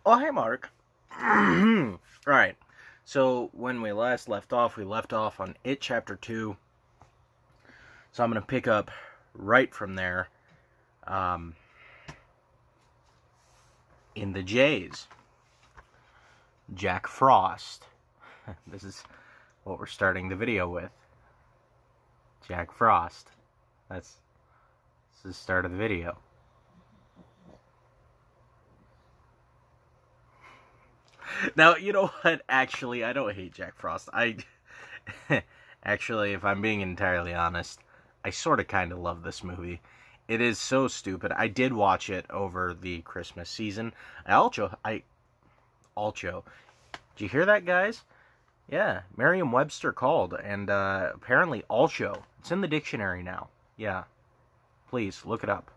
Oh, hey, Mark. Right. So, when we last left off on It Chapter 2. So, I'm going to pick up right from there. In the Jays. Jack Frost. This is what we're starting the video with. Jack Frost. This is the start of the video. Now, you know what? Actually, I don't hate Jack Frost. Actually, if I'm being entirely honest, I sort of kind of love this movie. It is so stupid. I did watch it over the Christmas season. Did you hear that, guys? Yeah, Merriam-Webster called, and apparently Alcho. It's in the dictionary now. Yeah. Please, look it up.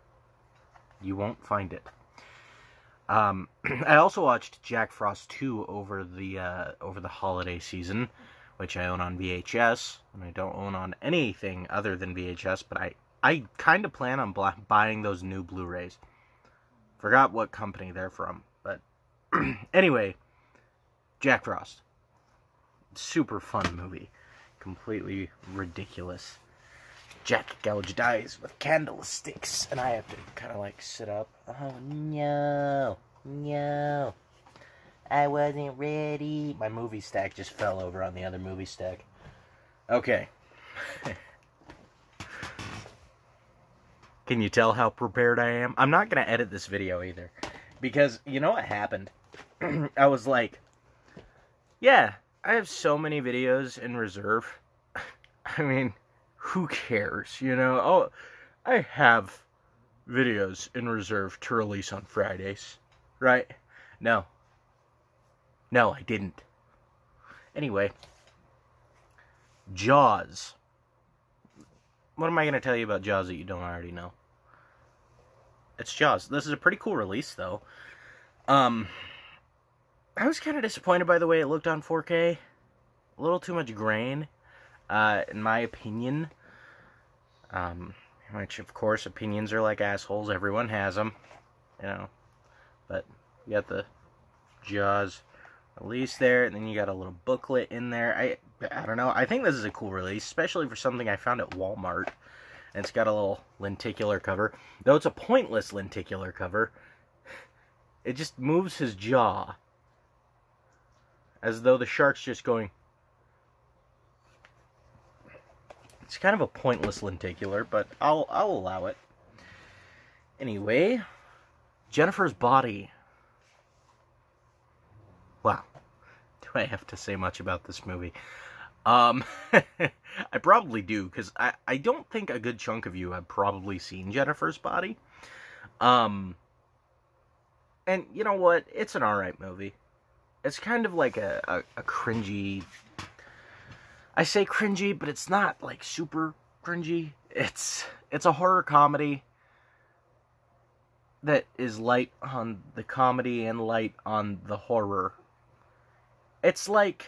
You won't find it. I also watched Jack Frost 2 over the holiday season, which I own on VHS, and I don't own on anything other than VHS, but I kind of plan on buying those new Blu-rays. Forgot what company they're from, but anyway, Jack Frost. Super fun movie. Completely ridiculous. Jack gouged eyes with candlesticks, and I have to kind of like sit up. Oh no, I wasn't ready. My movie stack just fell over on the other movie stack. Okay. Can you tell how prepared I am? I'm not going to edit this video either, because you know what happened? I was like, yeah, I have so many videos in reserve. I mean, who cares, you know? Oh, I have videos in reserve to release on Fridays, right? No, I didn't. Anyway, Jaws. What am I going to tell you about Jaws that you don't already know? It's Jaws. This is a pretty cool release, though. I was kind of disappointed by the way it looked on 4K. A little too much grain. In my opinion, which of course opinions are like assholes, everyone has them, you know, but you got the Jaws release there, and then you got a little booklet in there. I don't know, I think this is a cool release, especially for something I found at Walmart, and it's got a little lenticular cover, though it's a pointless lenticular cover. It just moves his jaw, as though the shark's just going. It's kind of a pointless lenticular, but I'll allow it. Anyway, Jennifer's Body. Wow. Do I have to say much about this movie? I probably do, because I don't think a good chunk of you have probably seen Jennifer's Body. And you know what? It's an alright movie. It's kind of like a cringy... I say cringy, but it's not, like, super cringy. It's a horror comedy that is light on the comedy and light on the horror. It's like...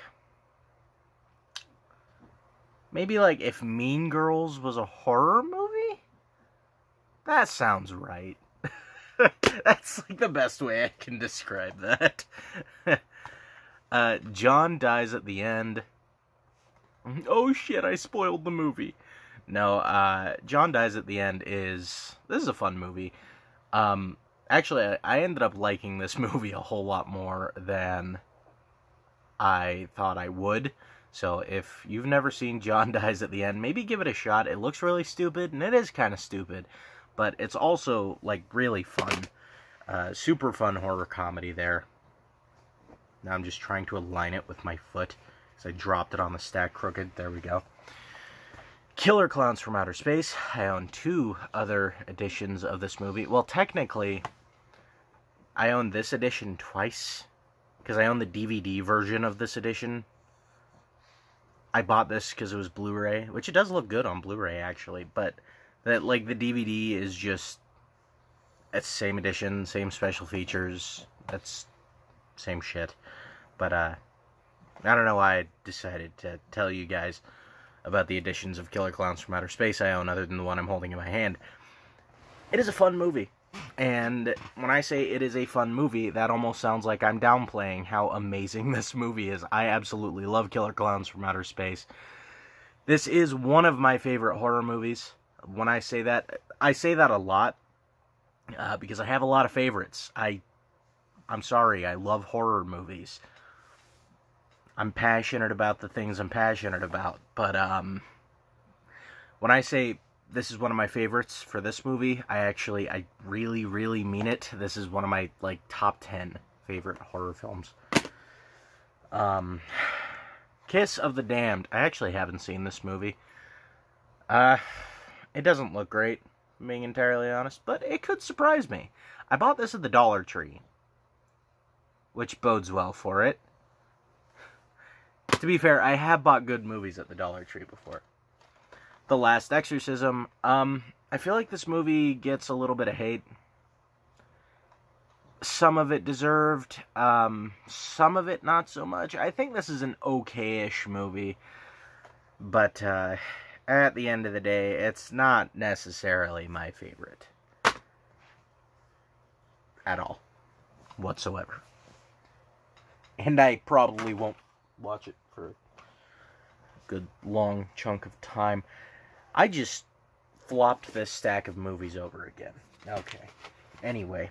maybe, like, if Mean Girls was a horror movie? That sounds right. That's, like, the best way I can describe that. John dies at the end. Oh shit, I spoiled the movie. No, John dies at the end this is a fun movie. Actually, I ended up liking this movie a whole lot more than I thought I would. So if you've never seen John Dies at the End, maybe give it a shot. It looks really stupid, and it is kind of stupid, but it's also, like, really fun. Super fun horror comedy there. Now I'm just trying to align it with my foot. I dropped it on the stack crooked. There we go. Killer Clowns from Outer Space. I own 2 other editions of this movie. Well, technically, I own this edition twice, because I own the DVD version of this edition. I bought this because it was Blu-ray, which it does look good on Blu-ray, actually, but that, like, the DVD is just... it's the same edition, same special features, that's same shit. But, I don't know why I decided to tell you guys about the editions of Killer Clowns from Outer Space I own, other than the one I'm holding in my hand. It is a fun movie. And when I say it is a fun movie, that almost sounds like I'm downplaying how amazing this movie is. I absolutely love Killer Clowns from Outer Space. This is one of my favorite horror movies. When I say that a lot because I have a lot of favorites. I'm sorry, I love horror movies. I'm passionate about the things I'm passionate about. But when I say this is one of my favorites for this movie, I really, really mean it. This is one of my, like, top 10 favorite horror films. Kiss of the Damned. I actually haven't seen this movie. It doesn't look great, being entirely honest, but it could surprise me. I bought this at the Dollar Tree, which bodes well for it. To be fair, I have bought good movies at the Dollar Tree before. The Last Exorcism. I feel like this movie gets a little bit of hate. Some of it deserved, some of it not so much. I think this is an okay-ish movie, but at the end of the day, it's not necessarily my favorite. At all. Whatsoever. And I probably won't watch it for a good long chunk of time. I just flopped this stack of movies over again. Okay. Anyway.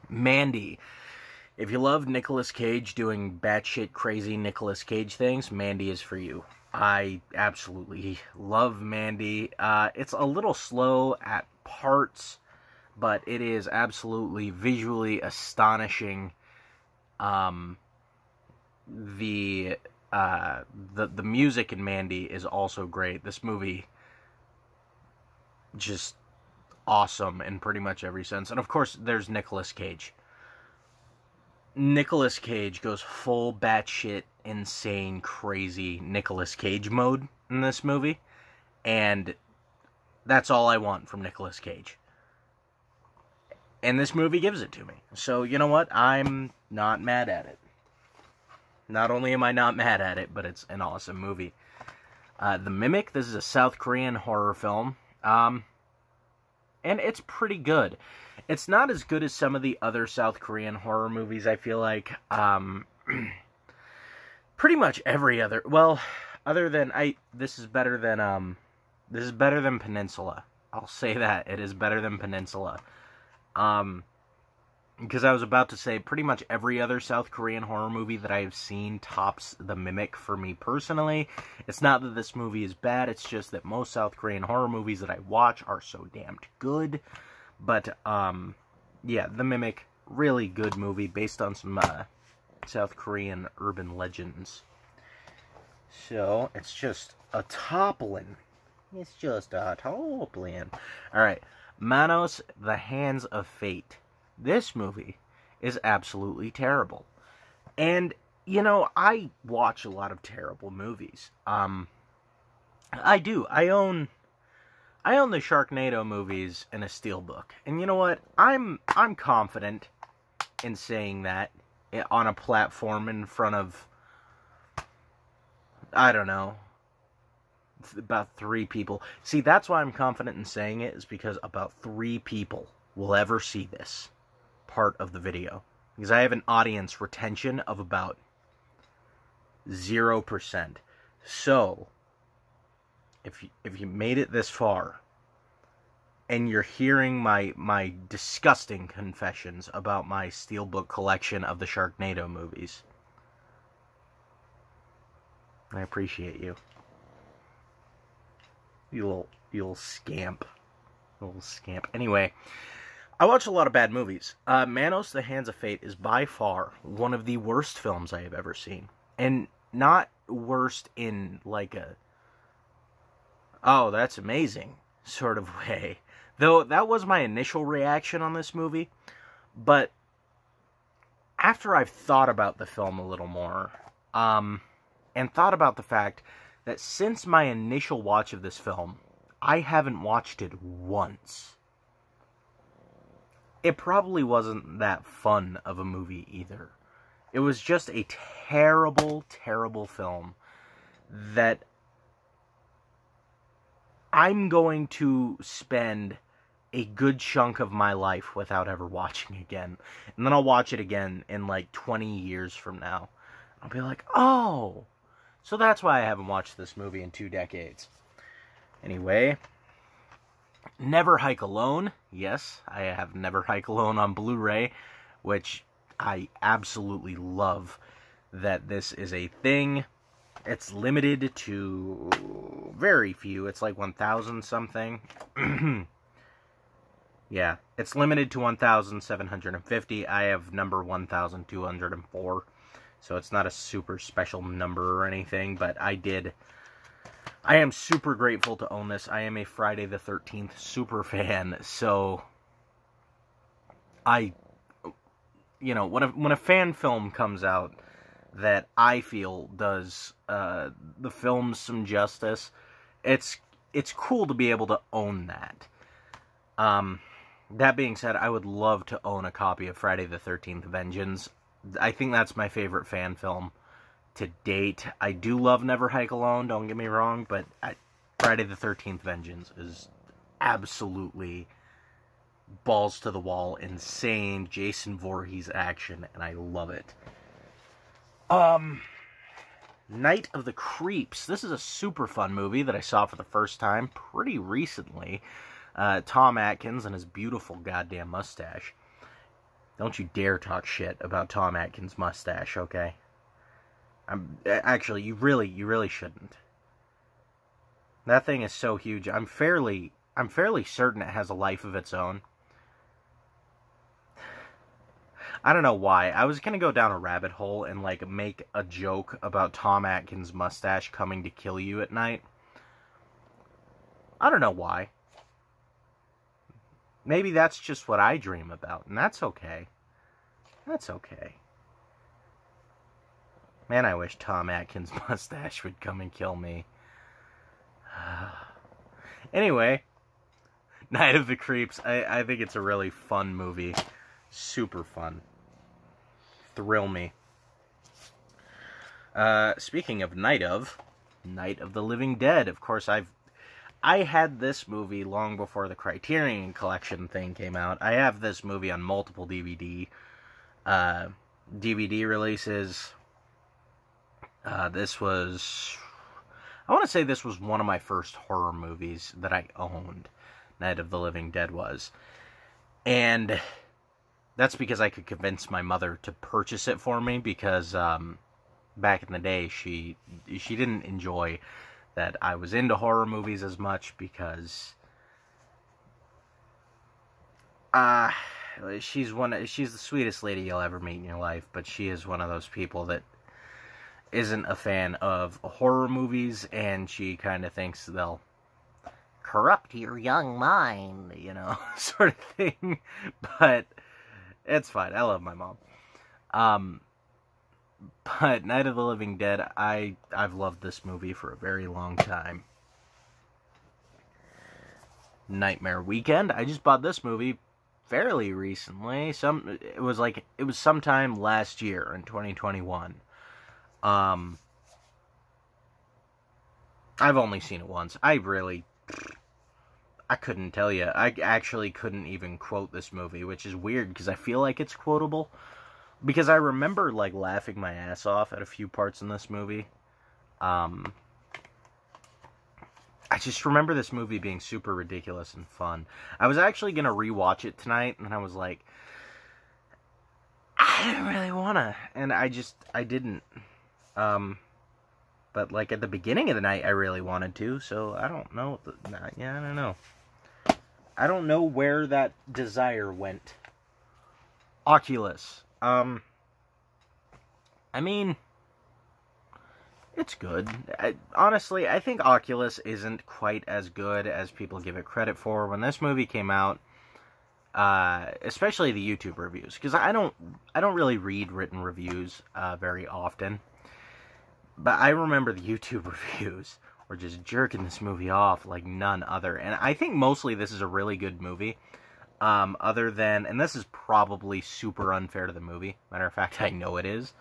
Mandy. If you love Nicolas Cage doing batshit crazy Nicolas Cage things, Mandy is for you. I absolutely love Mandy. It's a little slow at parts, but it is absolutely visually astonishing. The music in Mandy is also great. This movie just awesome in pretty much every sense. And of course, there's Nicolas Cage. Nicolas Cage goes full batshit insane, crazy Nicolas Cage mode in this movie. And that's all I want from Nicolas Cage. And this movie gives it to me. So, you know what? I'm not mad at it. Not only am I not mad at it, but it's an awesome movie. The Mimic, this is a South Korean horror film. And it's pretty good. It's not as good as some of the other South Korean horror movies, I feel like. Pretty much every other... Well, other than... This is better than Peninsula. I'll say that. It is better than Peninsula. Because I was about to say, pretty much every other South Korean horror movie that I have seen tops The Mimic for me personally. It's not that this movie is bad, it's just that most South Korean horror movies that I watch are so damned good. But, yeah, The Mimic, really good movie based on some South Korean urban legends. So, it's just a toppling. It's just a toppling. Alright, Manos, The Hands of Fate. This movie is absolutely terrible. And, you know, I watch a lot of terrible movies. I do. I own the Sharknado movies in a steelbook. And you know what? I'm confident in saying that on a platform in front of, I don't know, about 3 people. See, that's why I'm confident in saying it, is because about 3 people will ever see this part of the video, because I have an audience retention of about 0%. So if you made it this far and you're hearing my disgusting confessions about my steelbook collection of the Sharknado movies, I appreciate you. You little scamp. Little scamp. Anyway, I watch a lot of bad movies. Manos, The Hands of Fate is by far one of the worst films I have ever seen. And not worst in like a, oh, that's amazing sort of way. Though that was my initial reaction on this movie. But after I've thought about the film a little more, and thought about the fact that since my initial watch of this film, I haven't watched it once. It probably wasn't that fun of a movie either. It was just a terrible, terrible film that I'm going to spend a good chunk of my life without ever watching again. And then I'll watch it again in like 20 years from now. I'll be like, oh, so that's why I haven't watched this movie in 2 decades. Anyway, Never Hike Alone. Yes, I have Never Hike Alone on Blu-ray, which I absolutely love that this is a thing. It's limited to very few. It's like 1,000 something. Yeah, it's limited to 1,750. I have number 1,204. So it's not a super special number or anything, but I am super grateful to own this. I am a Friday the 13th super fan, so when a fan film comes out that I feel does the film some justice, it's cool to be able to own that. That being said, I would love to own a copy of Friday the 13th Vengeance. I think that's my favorite fan film to date. I do love Never Hike Alone, don't get me wrong, but Friday the 13th Vengeance is absolutely balls to the wall, insane Jason Voorhees action, and I love it. Night of the Creeps. This is a super fun movie that I saw for the first time pretty recently. Tom Atkins and his beautiful goddamn mustache. Don't you dare talk shit about Tom Atkins' mustache, okay? Actually, you really shouldn't. That thing is so huge. I'm fairly certain it has a life of its own. I don't know why. I was gonna go down a rabbit hole and, like, make a joke about Tom Atkins' mustache coming to kill you at night. I don't know why. Maybe that's just what I dream about, and that's okay. That's okay. Man, I wish Tom Atkins' mustache would come and kill me. Anyway, Night of the Creeps. I think it's a really fun movie. Super fun. Thrill me. Speaking of Night of the Living Dead. Of course, I had this movie long before the Criterion Collection thing came out. I have this movie on multiple DVD releases. I want to say this was one of my first horror movies that I owned. Night of the Living Dead was. And that's because I could convince my mother to purchase it for me, because back in the day she didn't enjoy that I was into horror movies as much, because she's the sweetest lady you'll ever meet in your life, but she is one of those people that isn't a fan of horror movies, and she kind of thinks they'll corrupt your young mind, sort of thing. But it's fine. I love my mom. But Night of the Living Dead, I've loved this movie for a very long time. Nightmare Weekend. I just bought this movie fairly recently. It was sometime last year in 2021. I've only seen it once. I couldn't tell you. I actually couldn't even quote this movie, which is weird because I feel like it's quotable. Because I remember, like, laughing my ass off at a few parts in this movie. I just remember this movie being super ridiculous and fun. I was actually going to rewatch it tonight, and I was like, I didn't really want to. And I didn't. But, like, at the beginning of the night, I really wanted to, so I don't know. I don't know. I don't know where that desire went. Oculus. I mean, it's good. Honestly, I think Oculus isn't quite as good as people give it credit for. When this movie came out, especially the YouTube reviews, because I don't really read written reviews very often. But I remember the YouTube reviews were just jerking this movie off like none other. And I think mostly this is a really good movie. Other than, and this is probably super unfair to the movie. Matter of fact, I know it is.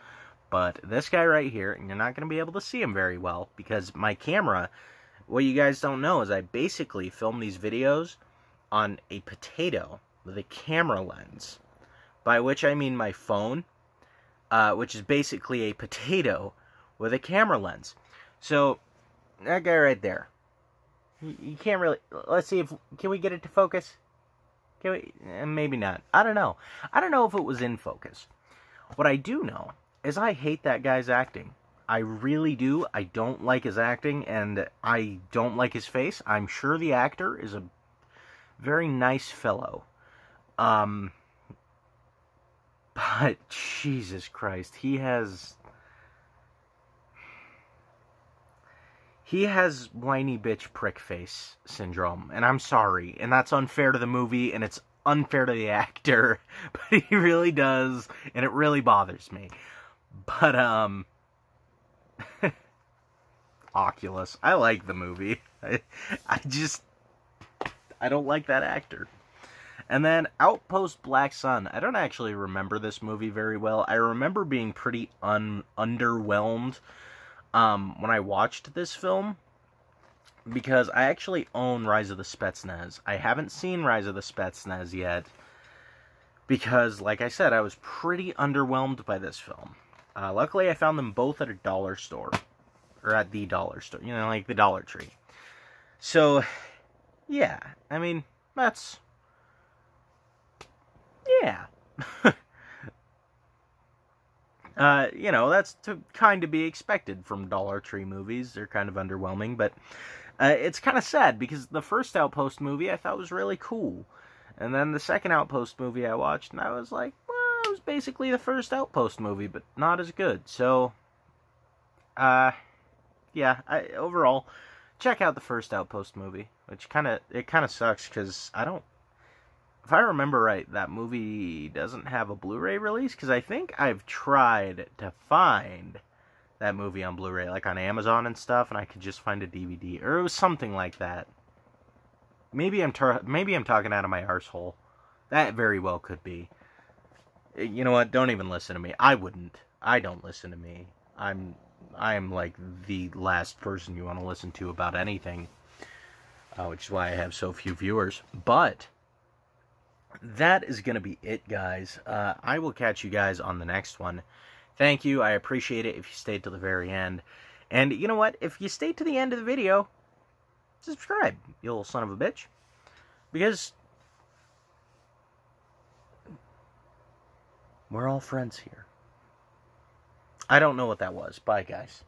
But this guy right here, and you're not going to be able to see him very well, because my camera, what you guys don't know is I basically film these videos on a potato with a camera lens, by which I mean my phone, which is basically a potato with a camera lens. So, that guy right there, you can't really, let's see if, can we get it to focus? Can we, maybe not. I don't know. I don't know if it was in focus. What I do know is I hate that guy's acting. I really do. I don't like his acting, and I don't like his face. I'm sure the actor is a very nice fellow. But Jesus Christ, he has whiny bitch prick face syndrome, and I'm sorry, and that's unfair to the movie, and it's unfair to the actor, but he really does, and it really bothers me. But, Oculus, I like the movie. I don't like that actor. And then Outpost Black Sun. I don't actually remember this movie very well. I remember being pretty underwhelmed when I watched this film, because I actually own Rise of the Spetsnaz. I haven't seen Rise of the Spetsnaz yet, because, like I said, I was pretty underwhelmed by this film. Luckily, I found them both at a dollar store, or at the dollar store, you know, like the Dollar Tree. So, yeah, I mean, that's, yeah. You know, that's to kind of be expected from Dollar Tree movies. They're kind of underwhelming, but it's kind of sad, because the first Outpost movie I thought was really cool. And then the second Outpost movie I watched, and I was like, well, it was basically the first Outpost movie, but not as good. So, yeah, overall, check out the first Outpost movie, which kind of sucks, because if I remember right, that movie doesn't have a Blu-ray release, because I think I've tried to find that movie on Blu-ray, like on Amazon and stuff, and I could just find a DVD, or it was something like that. Maybe I'm talking out of my arsehole. That very well could be. You know what? Don't even listen to me. I wouldn't. I don't listen to me. I am like the last person you want to listen to about anything, which is why I have so few viewers. But that is going to be it, guys. I will catch you guys on the next one. Thank you. I appreciate it if you stayed to the very end. And you know what? If you stayed to the end of the video, subscribe, you little son of a bitch. Because we're all friends here. I don't know what that was. Bye, guys.